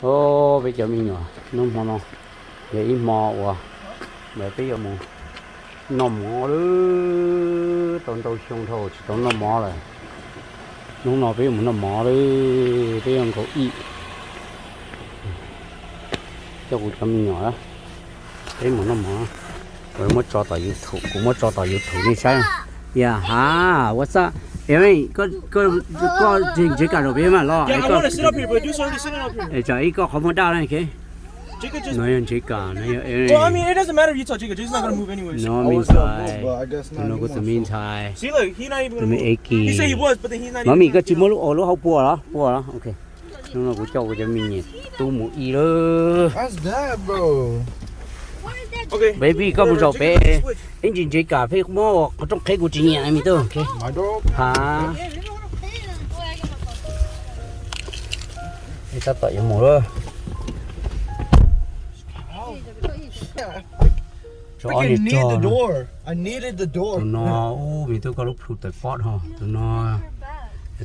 ô bây giờ mình nhỏ nó mò nó vậy mò quá mẹ bây giờ mò nó mò đó tao tao xong thôi tao nó mò rồi nó bây giờ nó mò đấy bây giờ có ít cho cụ cho mình nhỏ đó đấy mà nó mò rồi mới cho tao YouTube cũng mới cho tao YouTube như sao yeah ha what's up em có chuyện cả rồi biết mà lo Yeah, I want to sit up here, but you're already sitting up here. ấy có không muốn đau này kì Jacob just. nói chuyện cả nói Well, I mean, it doesn't matter if you tell Jacob. Jacob's not gonna move anyways. nó I mình was gonna sai move, but I guess tụi not nó có tụi mình anymore. sai See, look, he's not even tụi gonna mình move. kỳ He said he was, but then he's not mà even. mình có chỉ mỗi lúc ở lúc học bùa đó ok nó có cho cái mình nhỉ tu một ý đó That's that, bro. Okay. baby có một Jacob, dọc bé Jacob, switch. anh chỉ chơi cà phê mua có trong cái của chị nhỉ mình tôi ok My dog. hả đi ta tự một đó cho anh Freaking need cho the door. I needed the door. tụi nó mình tôi có lúc phụ tại pot ha tụi nó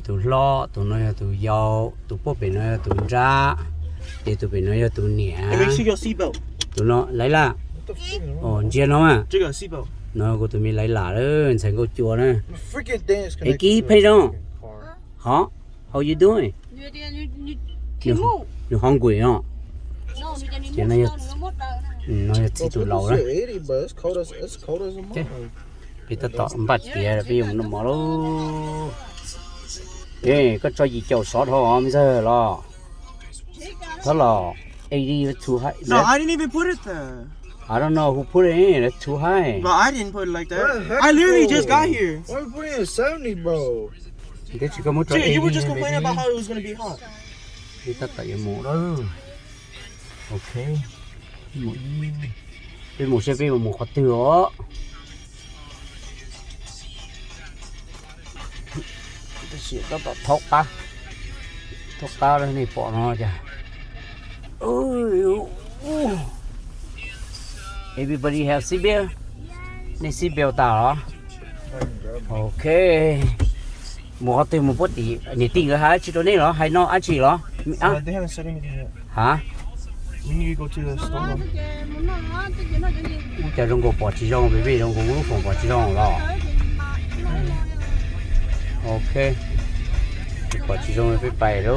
tụi lo tụi nó tụi dầu tụi bố bên nó tụi ra để tụi bên nó tụi nhẹ And make sure your seatbelt. tụi nó lấy là What the freak is wrong? ồ chia nó mà Jacob, seatbelt. nó của tụi mình lấy là đó thành câu chùa nữa The freaking thing is Hey, connected keep to the it on. freaking car. hả how you doing you hungry hả chị này nó chỉ Bro, tụi people lâu đó say 80, but it's cold as a mother. bây giờ tao bắt kia bây giờ nó mở luôn ê có cho gì chậu sót không giờ lo đó là 80 too high No, I didn't even put it there. I don't know who put it in that's too high But I didn't put it like What the that. heck, I literally bro? just got here. Why you putting it at 70, bro? thế chỉ có một chỗ Jacob, you were 80 just thôi, complaining baby. about how it was gonna be hot. Đi tất cả những mũ đó ok mũ bên mũ xe bên một khó tựa cái chuyện đó thóc ta đây này bỏ nó chả ôi everybody have seatbelt này seatbelt ta đó ok một từ một bút thì nhỉ tiền cái hả chỉ đó này đó hay nó ăn chỉ đó à They haven't said anything yet. hả We need to go to the store. chả trong cổ bỏ chỉ trong bởi vì trong cổ lúc phòng bỏ chỉ trong đó ok bỏ chỉ trong cái bài đó